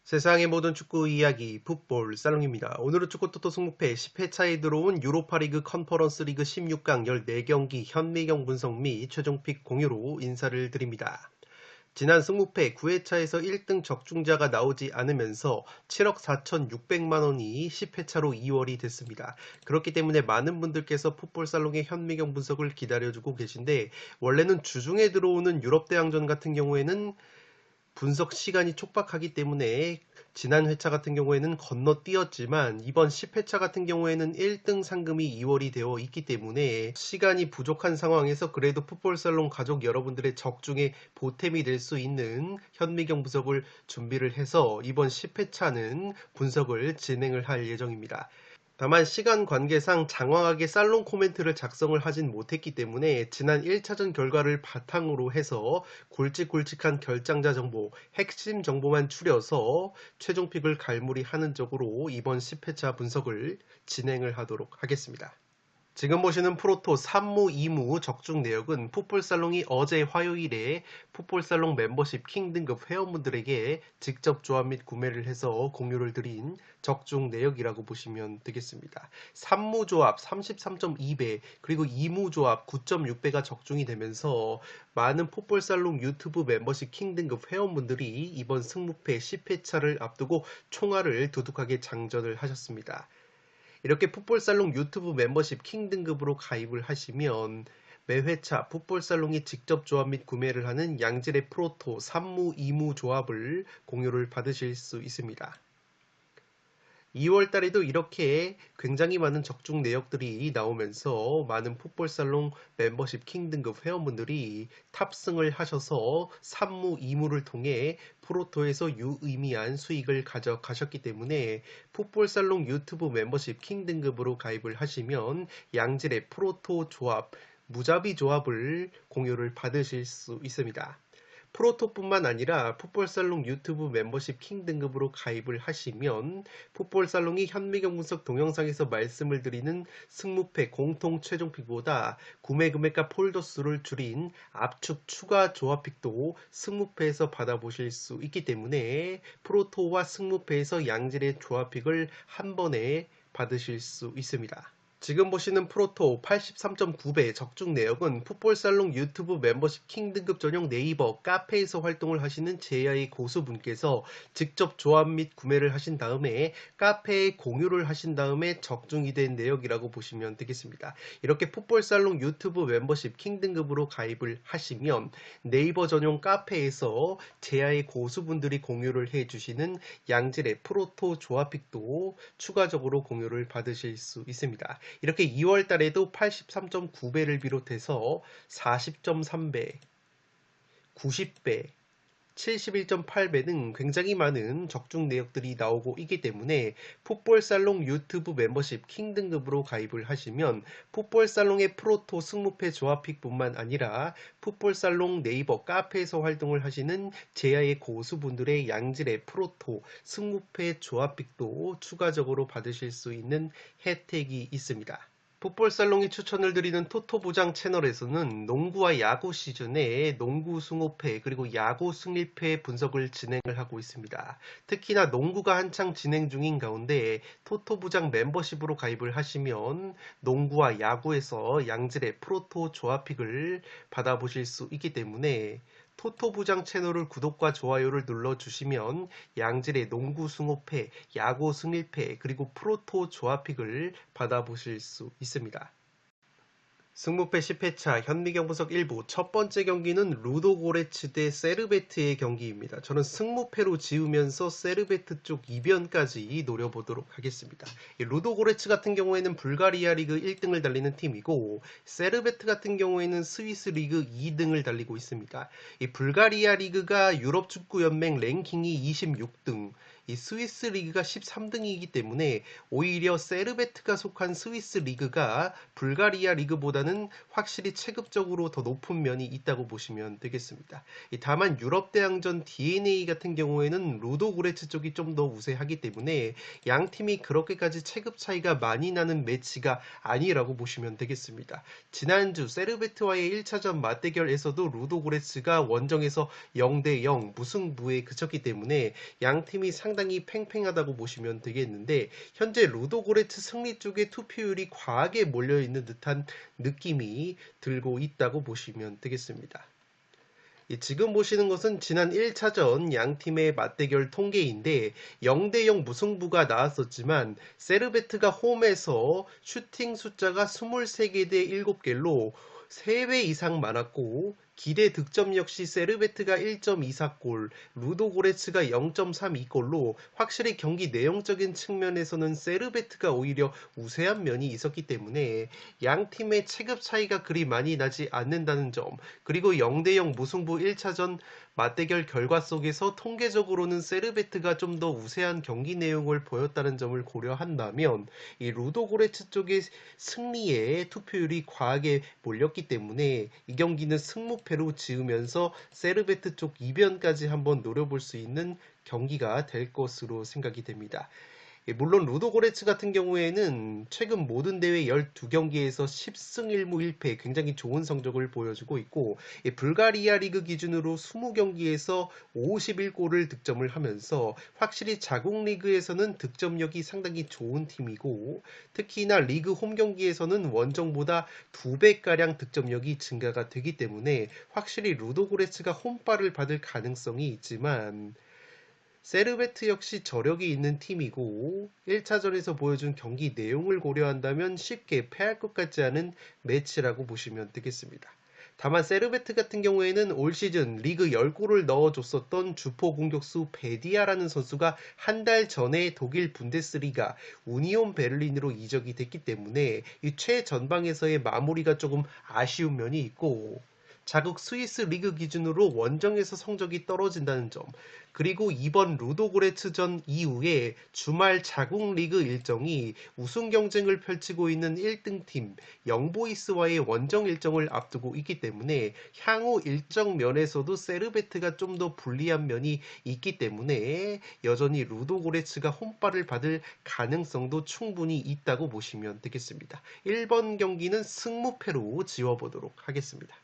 세상의 모든 축구 이야기 풋볼 살롱입니다. 오늘은 축구 토토 승무패 10회차에 들어온 유로파리그 컨퍼런스 리그 16강 14경기 현미경 분석 및 최종픽 공유로 인사를 드립니다. 지난 승무패 9회차에서 1등 적중자가 나오지 않으면서 7억 4,600만원이 10회차로 2월이 됐습니다. 그렇기 때문에 많은 분들께서 풋볼살롱의 현미경 분석을 기다려주고 계신데, 원래는 주중에 들어오는 유럽대항전 같은 경우에는 분석 시간이 촉박하기 때문에 지난 회차 같은 경우에는 건너뛰었지만 이번 10회차 같은 경우에는 1등 상금이 2월이 되어 있기 때문에 시간이 부족한 상황에서 그래도 풋볼살롱 가족 여러분들의 적중에 보탬이 될 수 있는 현미경 분석을 준비를 해서 이번 10회차는 분석을 진행을 할 예정입니다. 다만 시간 관계상 장황하게 살롱 코멘트를 작성을 하진 못했기 때문에 지난 1차전 결과를 바탕으로 해서 굵직굵직한 결장자 정보, 핵심 정보만 추려서 최종픽을 갈무리하는 쪽으로 이번 10회차 분석을 진행을 하도록 하겠습니다. 지금 보시는 프로토 3무, 2무 적중 내역은 풋볼살롱이 어제 화요일에 풋볼살롱 멤버십 킹 등급 회원분들에게 직접 조합 및 구매를 해서 공유를 드린 적중 내역이라고 보시면 되겠습니다. 3무 조합 33.2배 그리고 2무 조합 9.6배가 적중이 되면서 많은 풋볼살롱 유튜브 멤버십 킹 등급 회원분들이 이번 승무패 10회차를 앞두고 총알을 두둑하게 장전을 하셨습니다. 이렇게 풋볼살롱 유튜브 멤버십 킹 등급으로 가입을 하시면 매회차 풋볼살롱이 직접 조합 및 구매를 하는 양질의 프로토 3무, 2무 조합을 공유를 받으실 수 있습니다. 2월 달에도 이렇게 굉장히 많은 적중 내역들이 나오면서 많은 풋볼살롱 멤버십 킹 등급 회원분들이 탑승을 하셔서 3무, 2무를 통해 프로토에서 유의미한 수익을 가져가셨기 때문에 풋볼살롱 유튜브 멤버십 킹 등급으로 가입을 하시면 양질의 프로토 조합, 무자비 조합을 공유를 받으실 수 있습니다. 프로토뿐만 아니라 풋볼살롱 유튜브 멤버십 킹 등급으로 가입을 하시면 풋볼살롱이 현미경 분석 동영상에서 말씀을 드리는 승무패 공통 최종픽보다 구매 금액과 폴더 수를 줄인 압축 추가 조합픽도 승무패에서 받아보실 수 있기 때문에 프로토와 승무패에서 양질의 조합픽을 한 번에 받으실 수 있습니다. 지금 보시는 프로토 83.9배 적중 내역은 풋볼살롱 유튜브 멤버십 킹 등급 전용 네이버 카페에서 활동을 하시는 제야의 고수분께서 직접 조합 및 구매를 하신 다음에 카페에 공유를 하신 다음에 적중이 된 내역이라고 보시면 되겠습니다. 이렇게 풋볼살롱 유튜브 멤버십 킹 등급으로 가입을 하시면 네이버 전용 카페에서 제야의 고수분들이 공유를 해주시는 양질의 프로토 조합픽도 추가적으로 공유를 받으실 수 있습니다. 이렇게 2월 달에도 83.9배를 비롯해서 40.3배, 90배, 71.8배 등 굉장히 많은 적중 내역들이 나오고 있기 때문에 풋볼살롱 유튜브 멤버십 킹 등급으로 가입을 하시면 풋볼살롱의 프로토 승무패 조합픽 뿐만 아니라 풋볼살롱 네이버 카페에서 활동을 하시는 제야의 고수분들의 양질의 프로토 승무패 조합픽도 추가적으로 받으실 수 있는 혜택이 있습니다. 풋볼살롱이 추천을 드리는 토토부장 채널에서는 농구와 야구 시즌에 농구 승호패 그리고 야구 승리패 분석을 진행을 하고 있습니다. 특히나 농구가 한창 진행 중인 가운데 토토부장 멤버십으로 가입을 하시면 농구와 야구에서 양질의 프로토 조합픽을 받아보실 수 있기 때문에 토토부장 채널을 구독과 좋아요를 눌러주시면 양질의 농구 승호패, 야구 승리패, 그리고 프로토 조합픽을 받아보실 수 있습니다. 승무패 10회차 현미경 분석 1부 첫 번째 경기는 루도고레츠 대 세르베트의 경기입니다. 저는 승무패로 지으면서 세르베트 쪽 이변까지 노려보도록 하겠습니다. 루도고레츠 같은 경우에는 불가리아 리그 1등을 달리는 팀이고 세르베트 같은 경우에는 스위스 리그 2등을 달리고 있습니다. 이 불가리아 리그가 유럽축구연맹 랭킹이 26등, 이 스위스 리그가 13등이기 때문에 오히려 세르베트가 속한 스위스 리그가 불가리아 리그보다는 확실히 체급적으로 더 높은 면이 있다고 보시면 되겠습니다. 다만 유럽 대항전 DNA 같은 경우에는 루도고레츠 쪽이 좀 더 우세하기 때문에 양 팀이 그렇게까지 체급 차이가 많이 나는 매치가 아니라고 보시면 되겠습니다. 지난주 세르베트와의 1차전 맞대결에서도 루도고레츠가 원정에서 0대0 무승부에 그쳤기 때문에 양 팀이 상당히 팽팽하다고 보시면 되겠는데 현재 루도고레츠 승리 쪽에 투표율이 과하게 몰려있는 듯한 느낌이 들고 있다고 보시면 되겠습니다. 지금 보시는 것은 지난 1차전 양 팀의 맞대결 통계인데 0대0 무승부가 나왔었지만 세르베트가 홈에서 슈팅 숫자가 23개 대 7개로 3배 이상 많았고 기대 득점 역시 세르베트가 1.24골, 루도고레츠가 0.32골로 확실히 경기 내용적인 측면에서는 세르베트가 오히려 우세한 면이 있었기 때문에 양 팀의 체급 차이가 그리 많이 나지 않는다는 점, 그리고 0대0 무승부 1차전 맞대결 결과 속에서 통계적으로는 세르베트가 좀 더 우세한 경기 내용을 보였다는 점을 고려한다면 이 루도고레츠 쪽의 승리에 투표율이 과하게 몰렸기 때문에 이 경기는 승무패로 지으면서 세르베트 쪽 이변까지 한번 노려볼 수 있는 경기가 될 것으로 생각이 됩니다. 물론 루도고레츠 같은 경우에는 최근 모든 대회 12경기에서 10승 1무 1패 굉장히 좋은 성적을 보여주고 있고 불가리아 리그 기준으로 20경기에서 51골을 득점을 하면서 확실히 자국 리그에서는 득점력이 상당히 좋은 팀이고 특히나 리그 홈 경기에서는 원정보다 2배가량 득점력이 증가가 되기 때문에 확실히 루도고레츠가 홈발을 받을 가능성이 있지만 세르베트 역시 저력이 있는 팀이고 1차전에서 보여준 경기 내용을 고려한다면 쉽게 패할 것 같지 않은 매치라고 보시면 되겠습니다. 다만 세르베트 같은 경우에는 올 시즌 리그 10골을 넣어줬었던 주포 공격수 베디아라는 선수가 한 달 전에 독일 분데스리가 우니온 베를린으로 이적이 됐기 때문에 이 최전방에서의 마무리가 조금 아쉬운 면이 있고 자국 스위스 리그 기준으로 원정에서 성적이 떨어진다는 점, 그리고 이번 루도고레츠전 이후에 주말 자국 리그 일정이 우승 경쟁을 펼치고 있는 1등팀 영보이스와의 원정 일정을 앞두고 있기 때문에 향후 일정 면에서도 세르베트가 좀 더 불리한 면이 있기 때문에 여전히 루도고레츠가 홈발을 받을 가능성도 충분히 있다고 보시면 되겠습니다. 1번 경기는 승무패로 지워보도록 하겠습니다.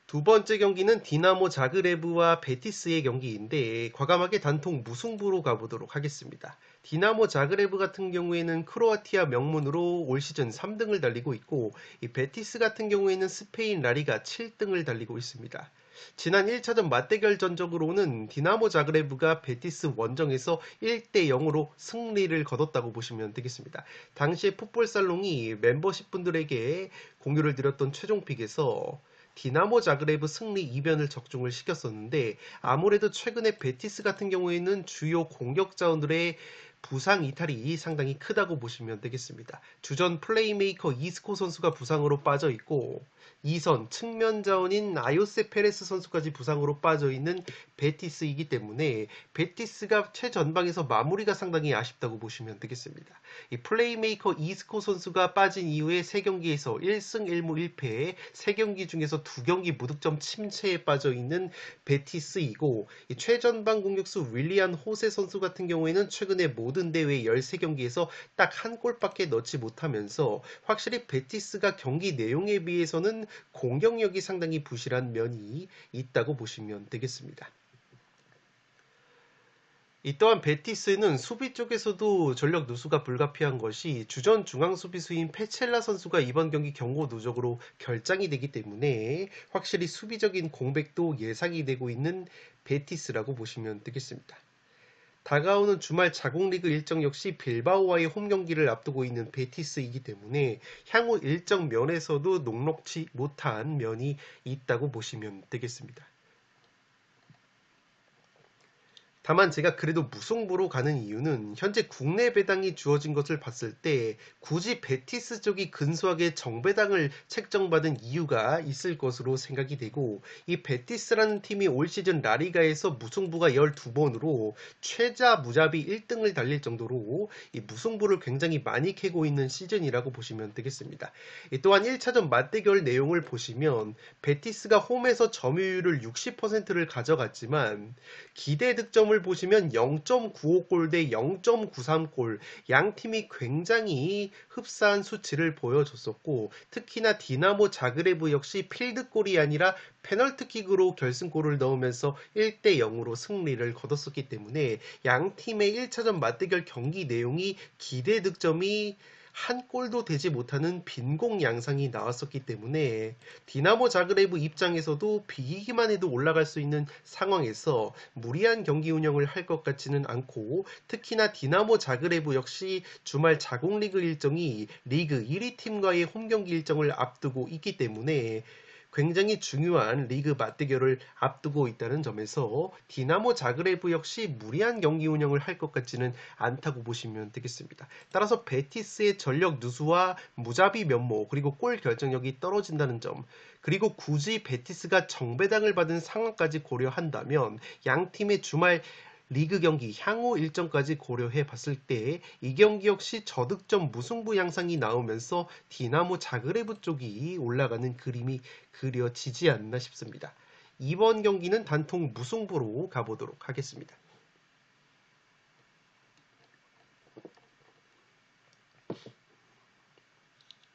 두 번째 경기는 디나모 자그레브와 베티스의 경기인데 과감하게 단통 무승부로 가보도록 하겠습니다. 디나모 자그레브 같은 경우에는 크로아티아 명문으로 올 시즌 3등을 달리고 있고 이 베티스 같은 경우에는 스페인 라리가 7등을 달리고 있습니다. 지난 1차전 맞대결 전적으로는 디나모 자그레브가 베티스 원정에서 1대0으로 승리를 거뒀다고 보시면 되겠습니다. 당시에 풋볼살롱이 멤버십 분들에게 공유를 드렸던 최종픽에서 디나모 자그레브 승리 이변을 적중을 시켰었는데 아무래도 최근에 베티스 같은 경우에는 주요 공격자원들의 부상 이탈이 상당히 크다고 보시면 되겠습니다. 주전 플레이메이커 이스코 선수가 부상으로 빠져 있고 2선 측면 자원인 아요세 페레스 선수까지 부상으로 빠져 있는 베티스이기 때문에 베티스가 최전방에서 마무리가 상당히 아쉽다고 보시면 되겠습니다. 이 플레이메이커 이스코 선수가 빠진 이후에 3경기에서 1승 1무 1패 3경기 중에서 2경기 무득점 침체에 빠져 있는 베티스이고 이 최전방 공격수 윌리안 호세 선수 같은 경우에는 최근에 모든 대회 13경기에서 딱 한 골밖에 넣지 못하면서 확실히 베티스가 경기 내용에 비해서는 공격력이 상당히 부실한 면이 있다고 보시면 되겠습니다. 이 또한 베티스는 수비 쪽에서도 전력 누수가 불가피한 것이 주전 중앙 수비수인 페첼라 선수가 이번 경기 경고 누적으로 결장이 되기 때문에 확실히 수비적인 공백도 예상이 되고 있는 베티스라고 보시면 되겠습니다. 다가오는 주말 자국 리그 일정 역시 빌바오와의 홈 경기를 앞두고 있는 베티스이기 때문에 향후 일정 면에서도 녹록지 못한 면이 있다고 보시면 되겠습니다. 다만 제가 그래도 무승부로 가는 이유는 현재 국내 배당이 주어진 것을 봤을 때 굳이 베티스 쪽이 근소하게 정배당을 책정받은 이유가 있을 것으로 생각이 되고, 이 베티스라는 팀이 올 시즌 라리가에서 무승부가 12번으로 최자 무자비 1등을 달릴 정도로 이 무승부를 굉장히 많이 캐고 있는 시즌이라고 보시면 되겠습니다. 또한 1차전 맞대결 내용을 보시면 베티스가 홈에서 점유율을 60%를 가져갔지만 기대 득점을 보시면 0.95골 대 0.93골, 양 팀이 굉장히 흡사한 수치를 보여줬었고, 특히나 디나모 자그레브 역시 필드골이 아니라 페널티킥으로 결승골을 넣으면서 1대 0으로 승리를 거뒀었기 때문에 양 팀의 1차전 맞대결 경기 내용이 기대 득점이 한 골도 되지 못하는 빈공 양상이 나왔었기 때문에 디나모 자그레브 입장에서도 비기기만 해도 올라갈 수 있는 상황에서 무리한 경기 운영을 할 것 같지는 않고, 특히나 디나모 자그레브 역시 주말 자국리그 일정이 리그 1위 팀과의 홈경기 일정을 앞두고 있기 때문에 굉장히 중요한 리그 맞대결을 앞두고 있다는 점에서 디나모 자그레브 역시 무리한 경기 운영을 할 것 같지는 않다고 보시면 되겠습니다. 따라서 베티스의 전력 누수와 무자비 면모, 그리고 골 결정력이 떨어진다는 점, 그리고 굳이 베티스가 정배당을 받은 상황까지 고려한다면 양 팀의 주말 리그 경기 향후 일정까지 고려해 봤을 때 이 경기 역시 저득점 무승부 양상이 나오면서 디나모 자그레브 쪽이 올라가는 그림이 그려지지 않나 싶습니다. 이번 경기는 단통 무승부로 가보도록 하겠습니다.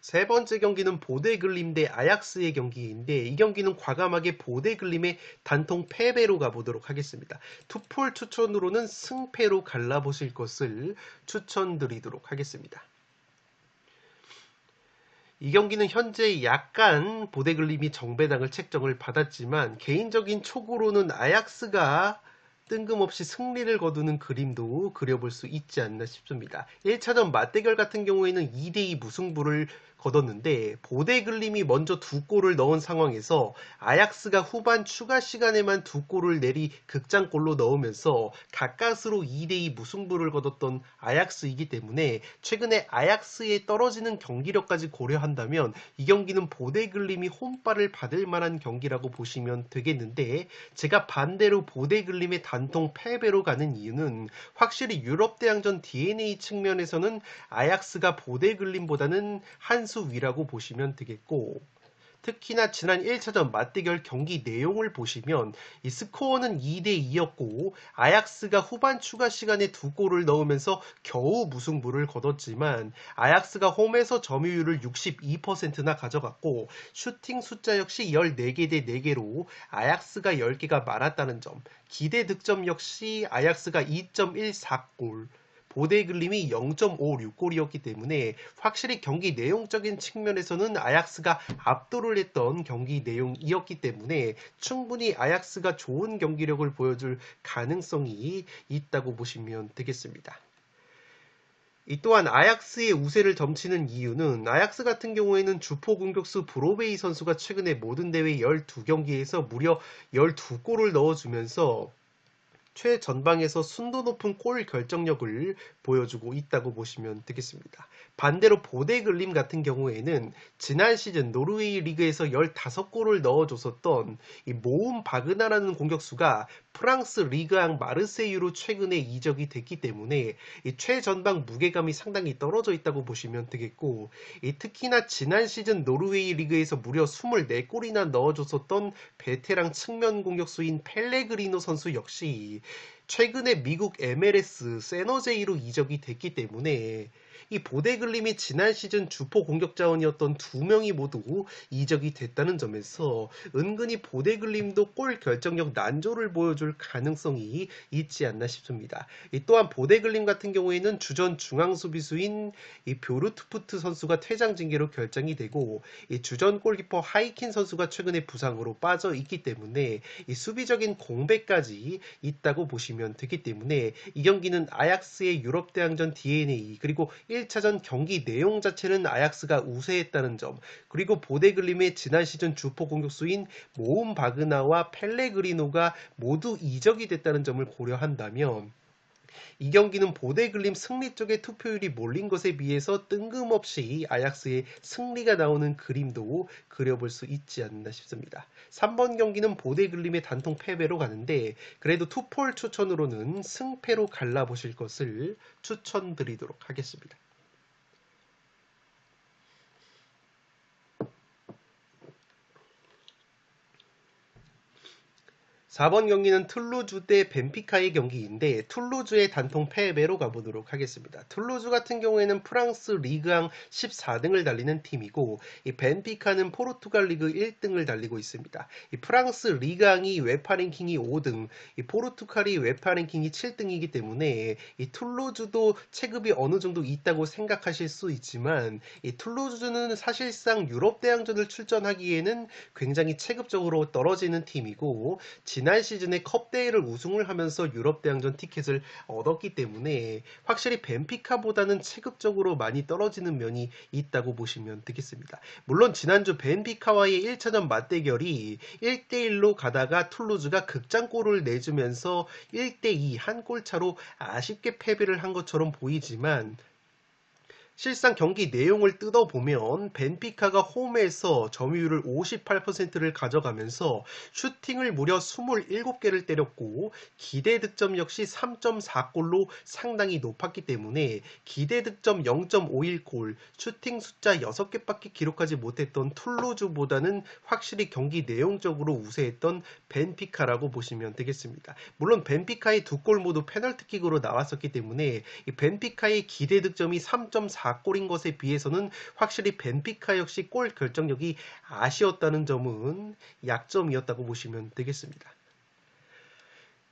세 번째 경기는 보데글림 대 아약스의 경기인데, 이 경기는 과감하게 보데글림의 단통 패배로 가보도록 하겠습니다. 투폴 추천으로는 승패로 갈라보실 것을 추천드리도록 하겠습니다. 이 경기는 현재 약간 보데글림이 정배당을 책정을 받았지만 개인적인 촉으로는 아약스가 뜬금없이 승리를 거두는 그림도 그려볼 수 있지 않나 싶습니다. 1차전 맞대결 같은 경우에는 2대2 무승부를 거뒀는데 보데글림이 먼저 두 골을 넣은 상황에서 아약스가 후반 추가 시간에만 두 골을 내리 극장골로 넣으면서 가까스로 2대2 무승부를 거뒀던 아약스이기 때문에 최근에 아약스의 떨어지는 경기력까지 고려한다면 이 경기는 보데글림이 홈발을 받을 만한 경기라고 보시면 되겠는데, 제가 반대로 보데글림의 단통 패배로 가는 이유는 확실히 유럽 대항전 DNA 측면에서는 아약스가 보데글림보다는 한 수 위라고 보시면 되겠고, 특히나 지난 1차전 맞대결 경기 내용을 보시면 이 스코어는 2대2였고 아약스가 후반 추가 시간에 두 골을 넣으면서 겨우 무승부를 거뒀지만 아약스가 홈에서 점유율을 62%나 가져갔고 슈팅 숫자 역시 14개 대 4개로 아약스가 10개가 많았다는 점, 기대 득점 역시 아약스가 2.14골, 보데글림이 0.56골이었기 때문에 확실히 경기 내용적인 측면에서는 아약스가 압도를 했던 경기 내용이었기 때문에 충분히 아약스가 좋은 경기력을 보여줄 가능성이 있다고 보시면 되겠습니다. 이 또한 아약스의 우세를 점치는 이유는 아약스 같은 경우에는 주포 공격수 브로베이 선수가 최근에 모든 대회 12경기에서 무려 12골을 넣어주면서 최전방에서 순도 높은 골 결정력을 보여주고 있다고 보시면 되겠습니다. 반대로 보데글림 같은 경우에는 지난 시즌 노르웨이 리그에서 15골을 넣어줬었던 이 모움 바그나라는 공격수가 프랑스 리그앙 마르세유로 최근에 이적이 됐기 때문에 이 최전방 무게감이 상당히 떨어져 있다고 보시면 되겠고, 특히나 지난 시즌 노르웨이 리그에서 무려 24골이나 넣어줬었던 베테랑 측면 공격수인 펠레그리노 선수 역시 최근에 미국 MLS 세너제이로 이적이 됐기 때문에 이 보데글림이 지난 시즌 주포 공격 자원이었던 두 명이 모두 이적이 됐다는 점에서 은근히 보데글림도 골 결정력 난조를 보여줄 가능성이 있지 않나 싶습니다. 또한 보데글림 같은 경우에는 주전 중앙 수비수인 이 뷰르트푸트 선수가 퇴장 징계로 결정이 되고 이 주전 골키퍼 하이킨 선수가 최근에 부상으로 빠져 있기 때문에 이 수비적인 공백까지 있다고 보시면 되기 때문에 이 경기는 아약스의 유럽 대항전 DNA 그리고 1차전 경기 내용 자체는 아약스가 우세했다는 점, 그리고 보데글림의 지난 시즌 주포 공격수인 모움 바그나와 펠레그리노가 모두 이적이 됐다는 점을 고려한다면 이 경기는 보데글림 승리 쪽의 투표율이 몰린 것에 비해서 뜬금없이 아약스의 승리가 나오는 그림도 그려볼 수 있지 않나 싶습니다. 3번 경기는 보데글림의 단통 패배로 가는데 그래도 투폴 추천으로는 승패로 갈라보실 것을 추천드리도록 하겠습니다. 4번 경기는 툴루즈 대 벤피카의 경기인데 툴루즈의 단통 패배로 가보도록 하겠습니다. 툴루즈 같은 경우에는 프랑스 리그앙 14등을 달리는 팀이고 이 벤피카는 포르투갈 리그 1등을 달리고 있습니다. 이 프랑스 리그앙이 웨파 랭킹이 5등, 이 포르투갈이 웨파 랭킹이 7등이기 때문에 이 툴루즈도 체급이 어느 정도 있다고 생각하실 수 있지만 이 툴루즈는 사실상 유럽 대항전을 출전하기에는 굉장히 체급적으로 떨어지는 팀이고 지난 시즌에 컵대회를 우승을 하면서 유럽 대항전 티켓을 얻었기 때문에 확실히 벤피카보다는 체급적으로 많이 떨어지는 면이 있다고 보시면 되겠습니다. 물론 지난주 벤피카와의 1차전 맞대결이 1대1로 가다가 툴루즈가 극장골을 내주면서 1대2 한 골 차로 아쉽게 패배를 한 것처럼 보이지만 실상 경기 내용을 뜯어보면 벤피카가 홈에서 점유율을 58%를 가져가면서 슈팅을 무려 27개를 때렸고 기대 득점 역시 3.4골로 상당히 높았기 때문에 기대 득점 0.51골, 슈팅 숫자 6개밖에 기록하지 못했던 툴루즈보다는 확실히 경기 내용적으로 우세했던 벤피카라고 보시면 되겠습니다. 물론 벤피카의 두 골 모두 페널티킥으로 나왔었기 때문에 이 벤피카의 기대 득점이 3.4골인 것에 비해서는 확실히 벤피카 역시 골 결정력이 아쉬웠다는 점은 약점이었다고 보시면 되겠습니다.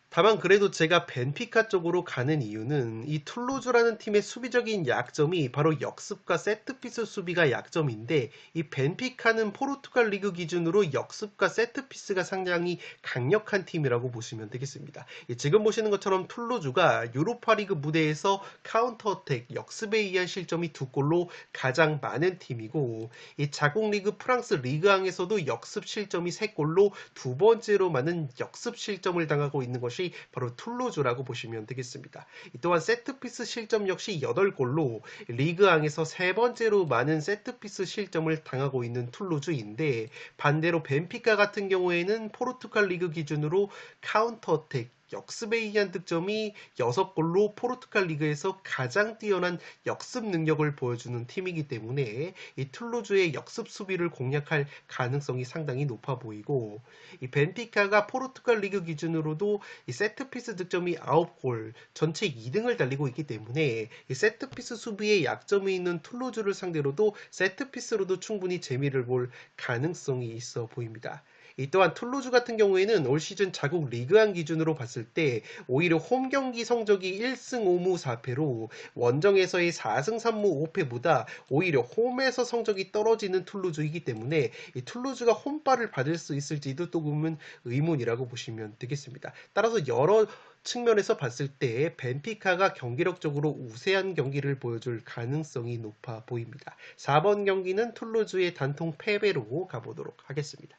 다만 그래도 제가 벤피카 쪽으로 가는 이유는 이 툴루즈라는 팀의 수비적인 약점이 바로 역습과 세트피스 수비가 약점인데 이 벤피카는 포르투갈 리그 기준으로 역습과 세트피스가 상당히 강력한 팀이라고 보시면 되겠습니다. 지금 보시는 것처럼 툴루즈가 유로파리그 무대에서 카운터어택, 역습에 의한 실점이 2골로 가장 많은 팀이고 이 자국 리그 프랑스 리그앙에서도 역습 실점이 3골로 두 번째로 많은 역습 실점을 당하고 있는 것이 바로 툴루즈라고 보시면 되겠습니다. 또한 세트피스 실점 역시 8골로 리그앙에서 세 번째로 많은 세트피스 실점을 당하고 있는 툴루즈인데 반대로 벤피카 같은 경우에는 포르투갈 리그 기준으로 카운터어택 역습에 의한 득점이 6골로 포르투갈 리그에서 가장 뛰어난 역습 능력을 보여주는 팀이기 때문에 이 툴루즈의 역습 수비를 공략할 가능성이 상당히 높아 보이고 이 벤피카가 포르투갈 리그 기준으로도 이 세트피스 득점이 9골, 전체 2등을 달리고 있기 때문에 이 세트피스 수비에 약점이 있는 툴루즈를 상대로도 세트피스로도 충분히 재미를 볼 가능성이 있어 보입니다. 이 또한 툴루즈 같은 경우에는 올 시즌 자국 리그안 기준으로 봤을 때 오히려 홈 경기 성적이 1승 5무 4패로 원정에서의 4승 3무 5패보다 오히려 홈에서 성적이 떨어지는 툴루즈이기 때문에 이 툴루즈가 홈발을 받을 수 있을지도 조금은 의문이라고 보시면 되겠습니다. 따라서 여러 측면에서 봤을 때 벤피카가 경기력적으로 우세한 경기를 보여줄 가능성이 높아 보입니다. 4번 경기는 툴루즈의 단통 패배로 가보도록 하겠습니다.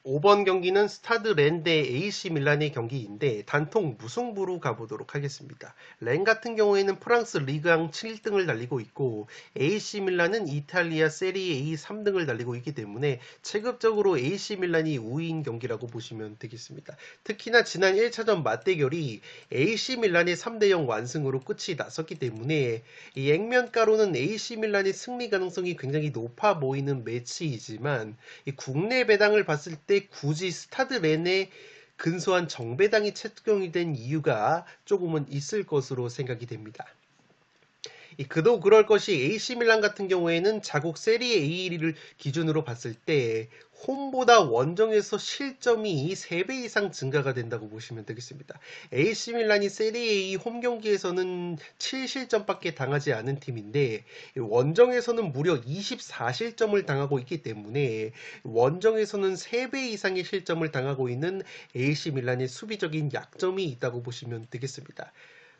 5번 경기는 스타드 렌 대 AC 밀란의 경기인데 단통 무승부로 가보도록 하겠습니다. 렌 같은 경우에는 프랑스 리그앙 7등을 달리고 있고 AC 밀란은 이탈리아 세리에 A 3등을 달리고 있기 때문에 체급적으로 AC 밀란이 우위인 경기라고 보시면 되겠습니다. 특히나 지난 1차전 맞대결이 AC 밀란의 3대0 완승으로 끝이 났었기 때문에 이 액면가로는 AC 밀란의 승리 가능성이 굉장히 높아 보이는 매치이지만 이 국내 배당을 봤을 때 굳이 스타드 렌에 근소한 정배당이 책정이 된 이유가 조금은 있을 것으로 생각이 됩니다. 그도 그럴 것이 AC 밀란 같은 경우에는 자국 세리에 A를 기준으로 봤을 때 홈보다 원정에서 실점이 3배 이상 증가가 된다고 보시면 되겠습니다. AC 밀란이 세리에 A 홈 경기에서는 7실점밖에 당하지 않은 팀인데 원정에서는 무려 24실점을 당하고 있기 때문에 원정에서는 3배 이상의 실점을 당하고 있는 AC 밀란의 수비적인 약점이 있다고 보시면 되겠습니다.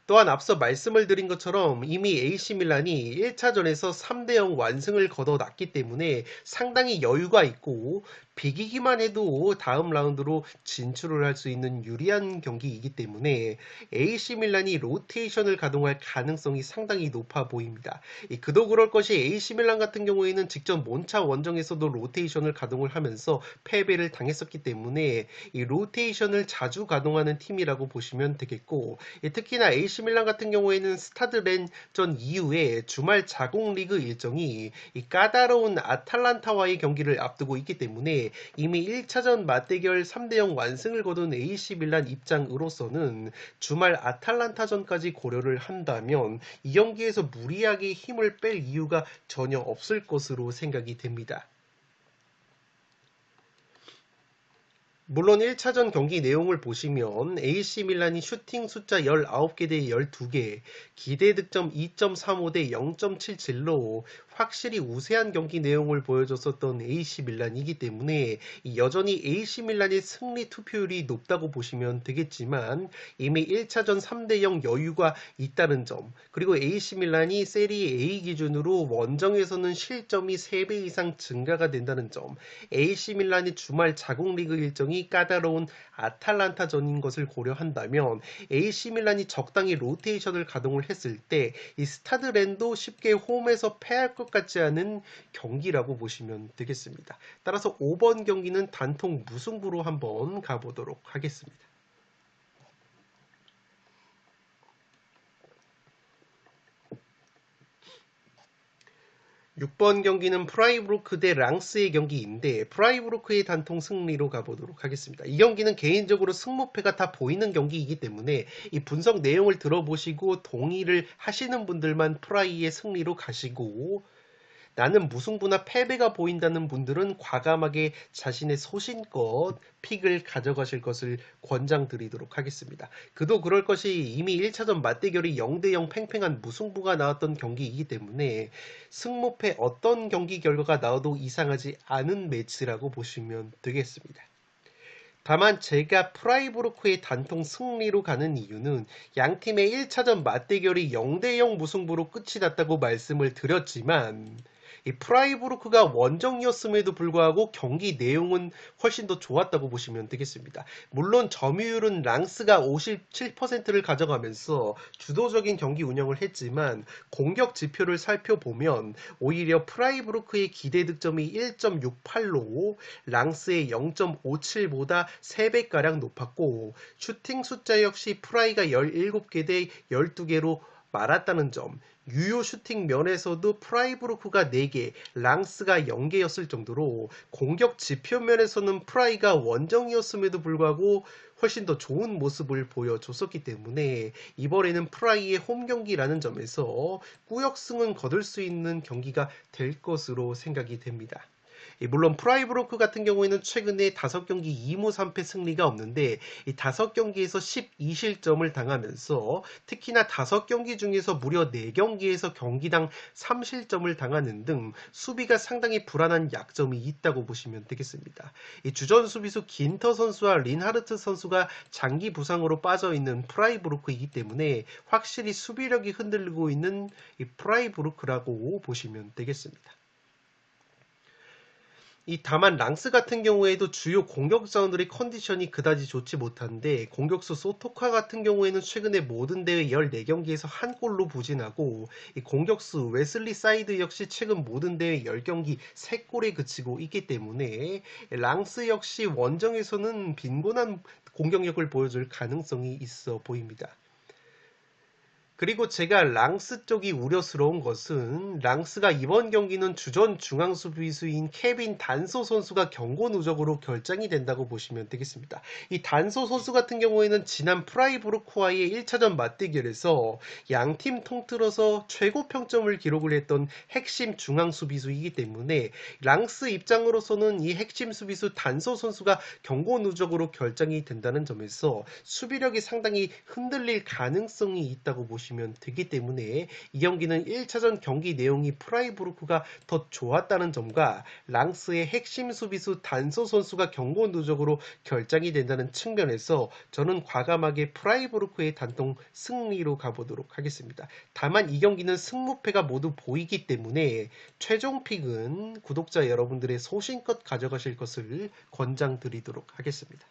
또한 앞서 말씀을 드린 것처럼 이미 AC 밀란이 1차전에서 3대0 완승을 거둬놨기 때문에 상당히 여유가 있고 비기기만 해도 다음 라운드로 진출을 할 수 있는 유리한 경기이기 때문에 AC 밀란이 로테이션을 가동할 가능성이 상당히 높아 보입니다. 그도 그럴 것이 AC 밀란 같은 경우에는 직전 몬차 원정에서도 로테이션을 가동을 하면서 패배를 당했었기 때문에 이 로테이션을 자주 가동하는 팀이라고 보시면 되겠고 특히나 AC 밀란 같은 경우에는 스타드렌전 이후에 주말 자국 리그 일정이 이 까다로운 아탈란타와의 경기를 앞두고 있기 때문에 이미 1차전 맞대결 3대0 완승을 거둔 AC 밀란 입장으로서는 주말 아탈란타전까지 고려를 한다면 이 경기에서 무리하게 힘을 뺄 이유가 전혀 없을 것으로 생각이 됩니다. 물론 1차전 경기 내용을 보시면 AC 밀란이 슈팅 숫자 19개 대 12개, 기대 득점 2.35 대 0.77로 확실히 우세한 경기 내용을 보여줬었던 AC 밀란이기 때문에 여전히 AC 밀란의 승리 투표율이 높다고 보시면 되겠지만 이미 1차전 3대0 여유가 있다는 점, 그리고 AC 밀란이 세리에 A 기준으로 원정에서는 실점이 3배 이상 증가가 된다는 점, AC 밀란이 주말 자국 리그 일정이 까다로운 아탈란타전인 것을 고려한다면 AC 밀란이 적당히 로테이션을 가동을 했을 때 이 스타드렌도 쉽게 홈에서 패할 것 같지 않은 경기라고 보시면 되겠습니다. 따라서 5번 경기는 단통 무승부로 한번 가보도록 하겠습니다. 6번 경기는 프라이부르크 대 랑스의 경기인데 프라이부르크의 단통 승리로 가보도록 하겠습니다. 이 경기는 개인적으로 승무패가 다 보이는 경기이기 때문에 이 분석 내용을 들어보시고 동의를 하시는 분들만 프라이의 승리로 가시고 나는 무승부나 패배가 보인다는 분들은 과감하게 자신의 소신껏 픽을 가져가실 것을 권장드리도록 하겠습니다. 그도 그럴 것이 이미 1차전 맞대결이 0대0 팽팽한 무승부가 나왔던 경기이기 때문에 승무패 어떤 경기 결과가 나와도 이상하지 않은 매치라고 보시면 되겠습니다. 다만 제가 프라이부르크의 단통 승리로 가는 이유는 양팀의 1차전 맞대결이 0대0 무승부로 끝이 났다고 말씀을 드렸지만 이 프라이부르크가 원정이었음에도 불구하고 경기 내용은 훨씬 더 좋았다고 보시면 되겠습니다. 물론 점유율은 랑스가 57%를 가져가면서 주도적인 경기 운영을 했지만 공격 지표를 살펴보면 오히려 프라이부르크의 기대 득점이 1.68로 랑스의 0.57보다 3배가량 높았고 슈팅 숫자 역시 프라이가 17개 대 12개로 말았다는 점, 유효 슈팅 면에서도 프라이부르크가 4개, 랑스가 0개였을 정도로 공격 지표 면에서는 프라이가 원정이었음에도 불구하고 훨씬 더 좋은 모습을 보여줬었기 때문에 이번에는 프라이의 홈 경기라는 점에서 꾸역승은 거둘 수 있는 경기가 될 것으로 생각이 됩니다. 물론 프라이부르크 같은 경우에는 최근에 5경기 2무 3패 승리가 없는데 이 5경기에서 12실점을 당하면서 특히나 5경기 중에서 무려 4경기에서 경기당 3실점을 당하는 등 수비가 상당히 불안한 약점이 있다고 보시면 되겠습니다. 이 주전 수비수 긴터 선수와 린하르트 선수가 장기 부상으로 빠져있는 프라이부르크이기 때문에 확실히 수비력이 흔들리고 있는 이 프라이부르크라고 보시면 되겠습니다. 다만 랑스 같은 경우에도 주요 공격자원들의 컨디션이 그다지 좋지 못한데 공격수 소토카 같은 경우에는 최근에 모든 대회 14경기에서 한 골로 부진하고 이 공격수 웨슬리 사이드 역시 최근 모든 대회 10경기 3골에 그치고 있기 때문에 랑스 역시 원정에서는 빈곤한 공격력을 보여줄 가능성이 있어 보입니다. 그리고 제가 랑스 쪽이 우려스러운 것은 랑스가 이번 경기는 주전 중앙 수비수인 케빈 단소 선수가 경고 누적으로 결장이 된다고 보시면 되겠습니다. 이 단소 선수 같은 경우에는 지난 프라이부르크와의 1차전 맞대결에서 양팀 통틀어서 최고 평점을 기록을 했던 핵심 중앙 수비수이기 때문에 랑스 입장으로서는 이 핵심 수비수 단소 선수가 경고 누적으로 결장이 된다는 점에서 수비력이 상당히 흔들릴 가능성이 있다고 보시면 되기 때문에 이 경기는 1차전 경기 내용이 프라이부르크가 더 좋았다는 점과 랑스의 핵심 수비수 단소 선수가 경고 누적으로 결장이 된다는 측면에서 저는 과감하게 프라이부르크의 단통 승리로 가보도록 하겠습니다. 다만 이 경기는 승무패가 모두 보이기 때문에 최종 픽은 구독자 여러분들의 소신껏 가져가실 것을 권장드리도록 하겠습니다.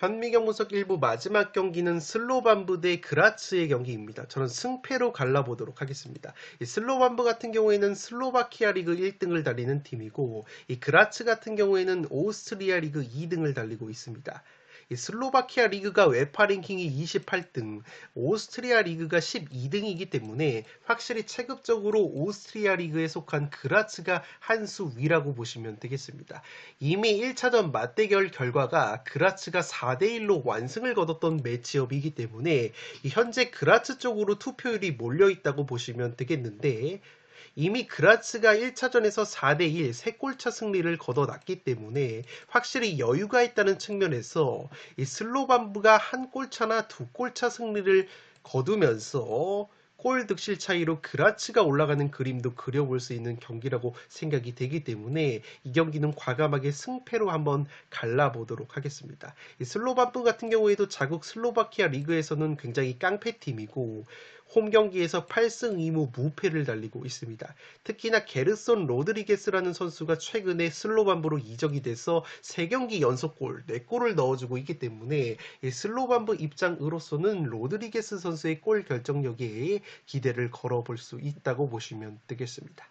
현미경 분석 1부 마지막 경기는 슬로반브 대 그라츠의 경기입니다. 저는 승패로 갈라보도록 하겠습니다. 이 슬로반브 같은 경우에는 슬로바키아 리그 1등을 달리는 팀이고 이 그라츠 같은 경우에는 오스트리아 리그 2등을 달리고 있습니다. 이 슬로바키아 리그가 웨파 랭킹이 28등, 오스트리아 리그가 12등이기 때문에 확실히 체급적으로 오스트리아 리그에 속한 그라츠가 한 수 위라고 보시면 되겠습니다. 이미 1차전 맞대결 결과가 그라츠가 4대1로 완승을 거뒀던 매치업이기 때문에 현재 그라츠 쪽으로 투표율이 몰려있다고 보시면 되겠는데 이미 그라츠가 1차전에서 4대1 3골차 승리를 거둬놨기 때문에 확실히 여유가 있다는 측면에서 이 슬로반브가 한 골차나 두 골차 승리를 거두면서 골 득실 차이로 그라츠가 올라가는 그림도 그려볼 수 있는 경기라고 생각이 되기 때문에 이 경기는 과감하게 승패로 한번 갈라보도록 하겠습니다. 이 슬로반브 같은 경우에도 자국 슬로바키아 리그에서는 굉장히 깡패팀이고 홈 경기에서 8승 2무 무패를 달리고 있습니다. 특히나 게르손 로드리게스라는 선수가 최근에 슬로반브로 이적이 돼서 3경기 연속골 4골을 넣어주고 있기 때문에 슬로반브 입장으로서는 로드리게스 선수의 골 결정력에 기대를 걸어볼 수 있다고 보시면 되겠습니다.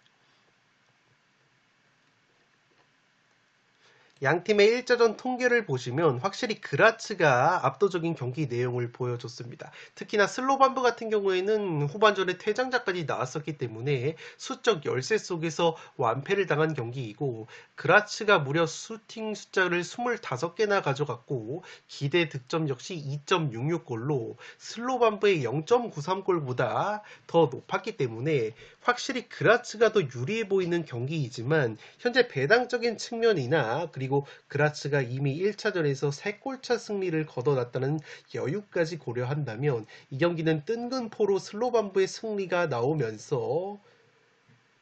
양팀의 1차전 통계를 보시면 확실히 그라츠가 압도적인 경기 내용을 보여줬습니다. 특히나 슬로반브 같은 경우에는 후반전에 퇴장자까지 나왔었기 때문에 수적 열세 속에서 완패를 당한 경기이고 그라츠가 무려 슈팅 숫자를 25개나 가져갔고 기대 득점 역시 2.66골로 슬로반브의 0.93골보다 더 높았기 때문에 확실히 그라츠가 더 유리해 보이는 경기이지만 현재 배당적인 측면이나 그리고 그라츠가 이미 1차전에서 3골차 승리를 거둬놨다는 여유까지 고려한다면 이 경기는 뜬금포로 슬로반브의 승리가 나오면서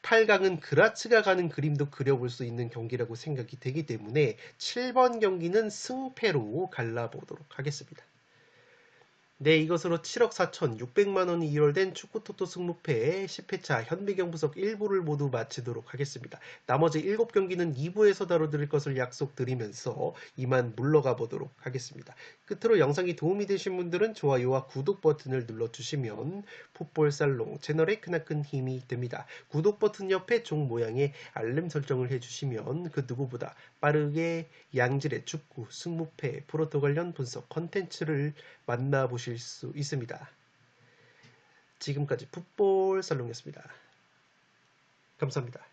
8강은 그라츠가 가는 그림도 그려볼 수 있는 경기라고 생각이 되기 때문에 7번 경기는 승패로 갈라보도록 하겠습니다. 네, 이것으로 7억 4,600만원이 이월된 축구토토 승무패 10회차 현미경 분석 1부를 모두 마치도록 하겠습니다. 나머지 7경기는 2부에서 다뤄드릴 것을 약속드리면서 이만 물러가 보도록 하겠습니다. 끝으로 영상이 도움이 되신 분들은 좋아요와 구독 버튼을 눌러주시면 풋볼살롱 채널에 크나큰 힘이 됩니다. 구독 버튼 옆에 종 모양의 알림 설정을 해주시면 그 누구보다 빠르게 양질의 축구, 승무패, 프로토 관련 분석 컨텐츠를 만나보실 수 있습니다. 지금까지 풋볼 살롱이었습니다. 감사합니다.